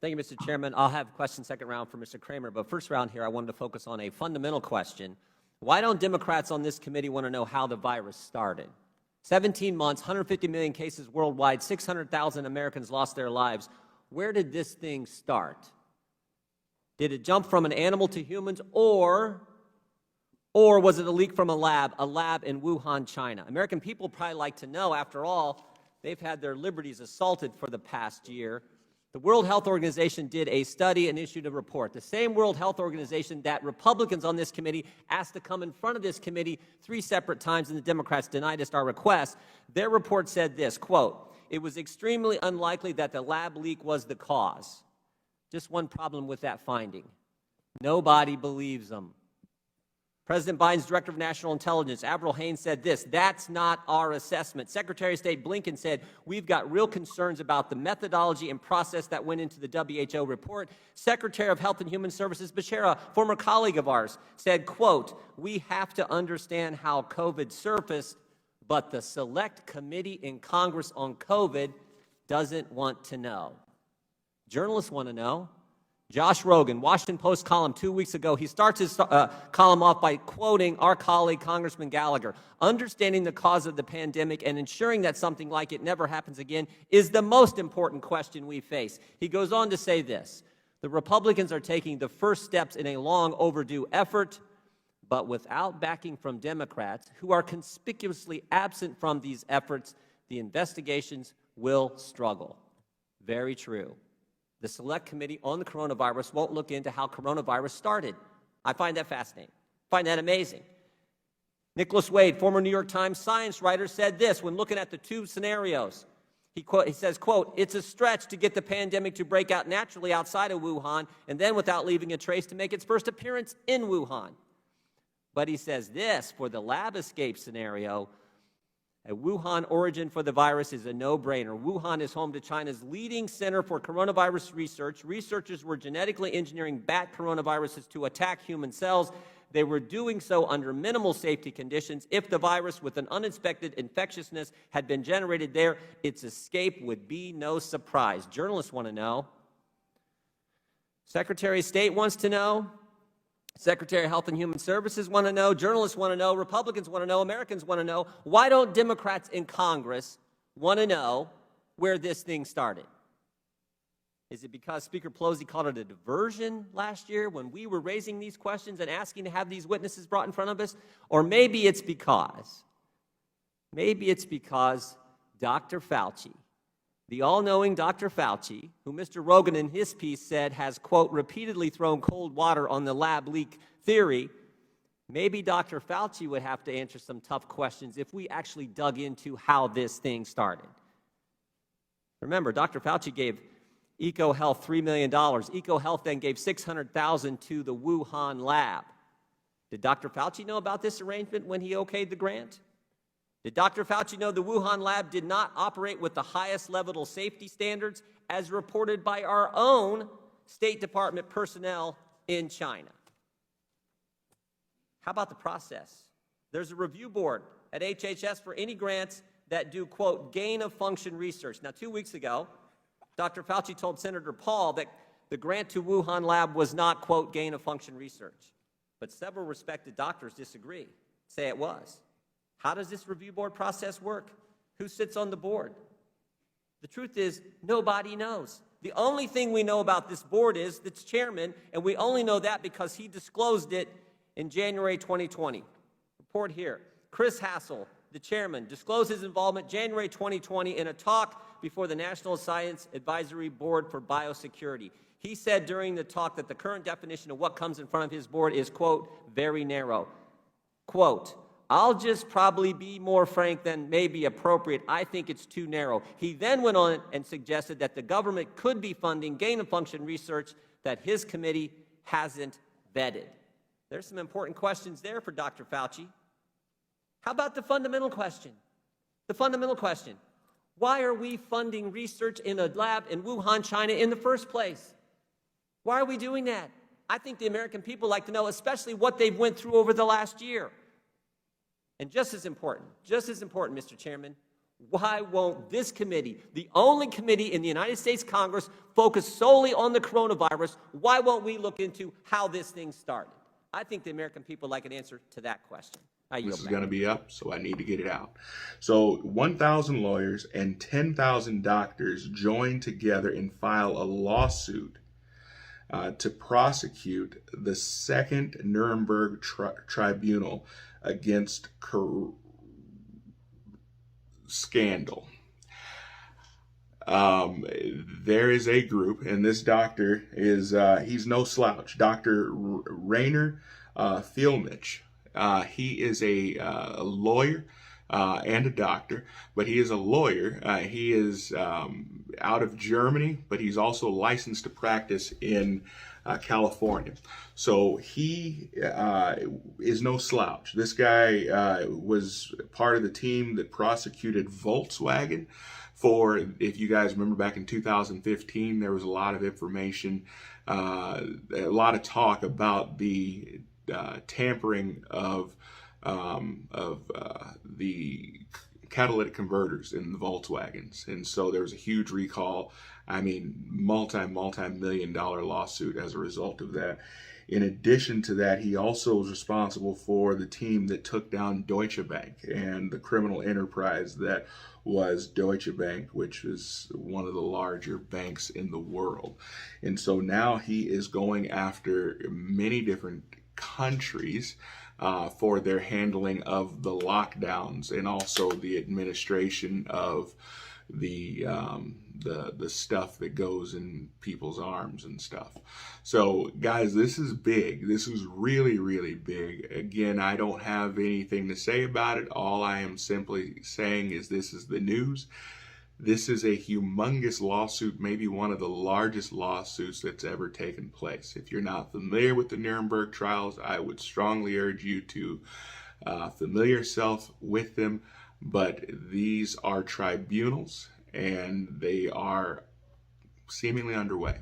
Thank you, Mr. Chairman. I'll have question second round for Mr. Cramer, but first round here I wanted to focus on a fundamental question. Why don't Democrats on this committee want to know how the virus started? 17 months, 150 million cases worldwide, 600,000 Americans lost their lives. Where did this thing start? Did it jump from an animal to humans, or was it a leak from a lab in Wuhan, China? American people probably like to know. After all, they've had their liberties assaulted for the past year. The World Health Organization did a study and issued a report. The same World Health Organization that Republicans on this committee asked to come in front of this committee 3 separate times, and the Democrats denied us our request. Their report said this, quote, "It was extremely unlikely that the lab leak was the cause." Just one problem with that finding. Nobody believes them. President Biden's Director of National Intelligence, Avril Haines, said this, "That's not our assessment." Secretary of State Blinken said, "We've got real concerns about the methodology and process that went into the WHO report." Secretary of Health and Human Services, Becerra, former colleague of ours, said, quote, "We have to understand how COVID surfaced, but the Select Committee in Congress on COVID doesn't want to know." Journalists want to know. Josh Rogin, Washington Post column 2 weeks ago, he starts his column off by quoting our colleague, Congressman Gallagher. "Understanding the cause of the pandemic and ensuring that something like it never happens again is the most important question we face." He goes on to say this, "The Republicans are taking the first steps in a long overdue effort, but without backing from Democrats, who are conspicuously absent from these efforts, the investigations will struggle." Very true. The Select Committee on the coronavirus won't look into how coronavirus started. I find that fascinating. I find that amazing. Nicholas Wade, former New York Times science writer, said this when looking at the 2 scenarios. He says, quote, "It's a stretch to get the pandemic to break out naturally outside of Wuhan and then without leaving a trace to make its first appearance in Wuhan." But he says this, for the lab escape scenario, a Wuhan origin for the virus is a no-brainer. Wuhan is home to China's leading center for coronavirus research. Researchers were genetically engineering bat coronaviruses to attack human cells. They were doing so under minimal safety conditions. If the virus with an uninspected infectiousness had been generated there, its escape would be no surprise. Journalists want to know. Secretary of State wants to know. Secretary of Health and Human Services want to know, journalists want to know, Republicans want to know, Americans want to know. Why don't Democrats in Congress want to know where this thing started? Is it because Speaker Pelosi called it a diversion last year when we were raising these questions and asking to have these witnesses brought in front of us? Or maybe it's because Dr. Fauci, the all-knowing Dr. Fauci, who Mr. Rogan in his piece said has, quote, repeatedly thrown cold water on the lab leak theory, maybe Dr. Fauci would have to answer some tough questions if we actually dug into how this thing started. Remember, Dr. Fauci gave EcoHealth $3 million. EcoHealth then gave $600,000 to the Wuhan lab. Did Dr. Fauci know about this arrangement when he okayed the grant? Did Dr. Fauci know the Wuhan lab did not operate with the highest level of safety standards as reported by our own State Department personnel in China? How about the process? There's a review board at HHS for any grants that do, quote, gain-of-function research. Now, 2 weeks ago, Dr. Fauci told Senator Paul that the grant to Wuhan lab was not, quote, gain-of-function research. But several respected doctors disagree, say it was. How does this review board process work? Who sits on the board? The truth is, nobody knows. The only thing we know about this board is its chairman, and we only know that because he disclosed it in January 2020. Report here. Chris Hassel, the chairman, disclosed his involvement January 2020 in a talk before the National Science Advisory Board for Biosecurity. He said during the talk that the current definition of what comes in front of his board is, quote, very narrow. Quote, I'll just probably be more frank than may be appropriate. I think it's too narrow. He then went on and suggested that the government could be funding gain-of-function research that his committee hasn't vetted. There's some important questions there for Dr. Fauci. How about the fundamental question? The fundamental question. Why are we funding research in a lab in Wuhan, China in the first place? Why are we doing that? I think the American people like to know, especially what they've went through over the last year. And just as important, Mr. Chairman, Why won't this committee, the only committee in the United States Congress, focus solely on the coronavirus? Why won't we look into how this thing started? I think the American people like an answer to that question. This is going to be up, so I need to get it out. So 1,000 lawyers and 10,000 doctors join together and file a lawsuit to prosecute the second Nuremberg tribunal against scandal. There is a group, and this doctor is, he's no slouch, Dr. Rainer Thielmich. He is a lawyer and a doctor, but he is a lawyer. He is out of Germany, but he's also licensed to practice in California. So he is no slouch. This guy was part of the team that prosecuted Volkswagen for, if you guys remember back in 2015, there was a lot of information, a lot of talk about the tampering of the catalytic converters in the Volkswagens. And so there was a huge recall. I mean, multi-million-dollar lawsuit as a result of that. In addition to that, he also was responsible for the team that took down Deutsche Bank and the criminal enterprise that was Deutsche Bank, which is one of the larger banks in the world. And so now he is going after many different countries for their handling of the lockdowns and also the administration of the stuff that goes in people's arms and stuff. So guys, this is big. This is really, really big. Again, I don't have anything to say about it. All I am simply saying is this is the news. This is a humongous lawsuit, maybe one of the largest lawsuits that's ever taken place. If you're not familiar with the Nuremberg trials, I would strongly urge you to familiar yourself with them. But these are tribunals, and they are seemingly underway.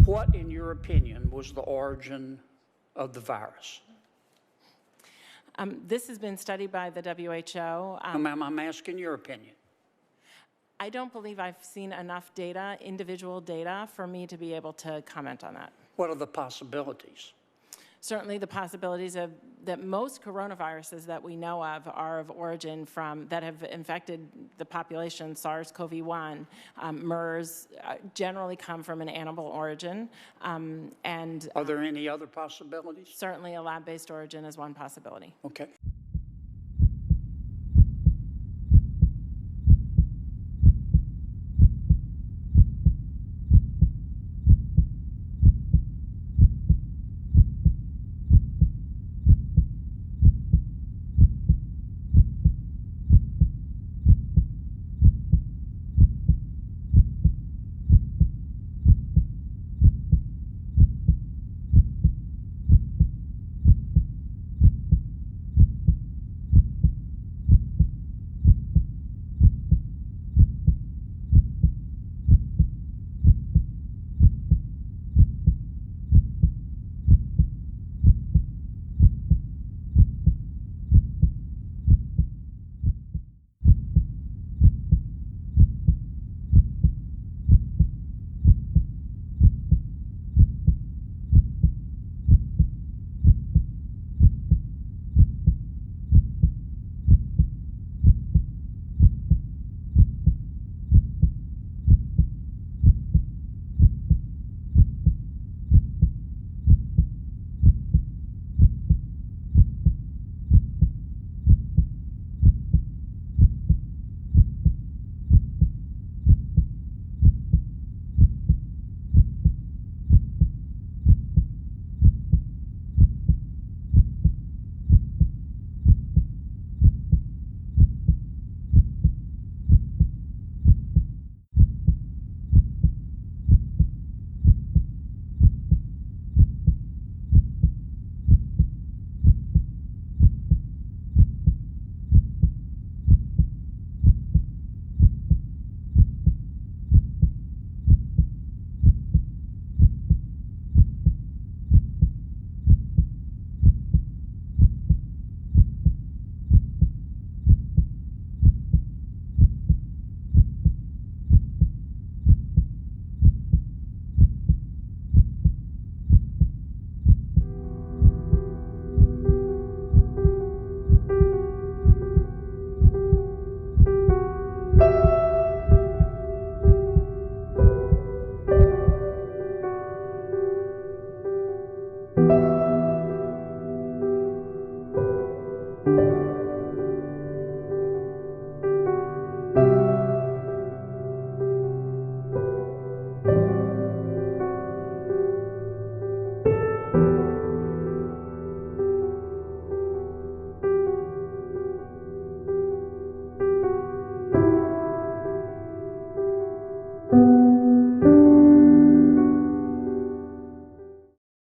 What, in your opinion, was the origin of the virus? This has been studied by the WHO. Ma'am, I'm asking your opinion. I don't believe I've seen enough data, individual data, for me to be able to comment on that. What are the possibilities? Certainly the possibilities of that most coronaviruses that we know of are of origin from, that have infected the population, SARS-CoV-1, MERS, generally come from an animal origin. And Are there any other possibilities? certainly a lab-based origin is one possibility. Okay.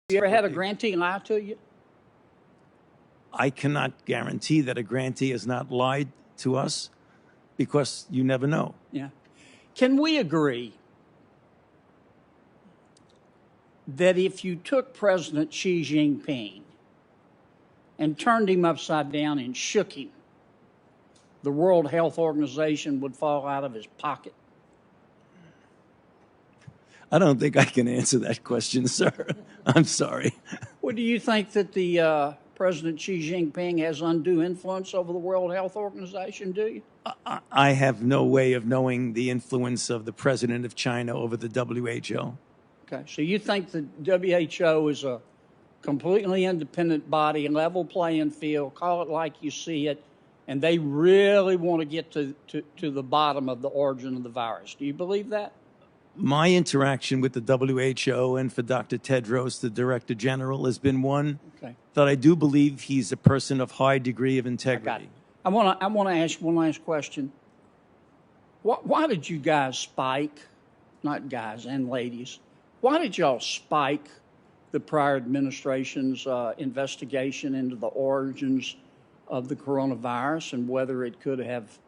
You ever had a grantee lie to you? I cannot guarantee that a grantee has not lied to us because you never know. Yeah. Can we agree that if you took President Xi Jinping and turned him upside down and shook him, the World Health Organization would fall out of his pocket? I don't think I can answer that question, sir. I'm sorry. Well, do you think that the President Xi Jinping has undue influence over the World Health Organization, do you? I have no way of knowing the influence of the president of China over the WHO. Okay, so you think the WHO is a completely independent body, level playing field, call it like you see it, and they really want to get to the bottom of the origin of the virus. Do you believe that? My interaction with the WHO and for Dr. Tedros, the Director General, has been one Okay. that I do believe he's a person of high degree of Got it. integrity. I want to ask one last question. Why did you guys spike, not guys and ladies, why did y'all spike the prior administration's investigation into the origins of the coronavirus and whether it could have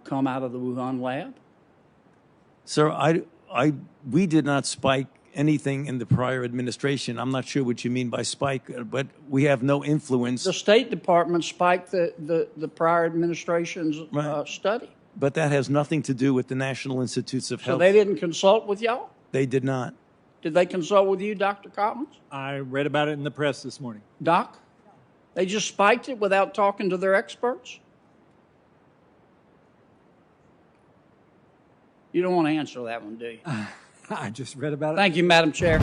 come out of the Wuhan lab? Sir, we did not spike anything in the prior administration. I'm not sure what you mean by spike, but we have no influence. The State Department spiked the prior administration's Right. study. But that has nothing to do with the National Institutes of So Health. they didn't consult with y'all? They did not. Did they consult with you, Dr. Collins? I read about it in the press this morning. Doc? They just spiked it without talking to their experts? You don't want to answer that one, do you? I just read about it. Thank you, Madam Chair.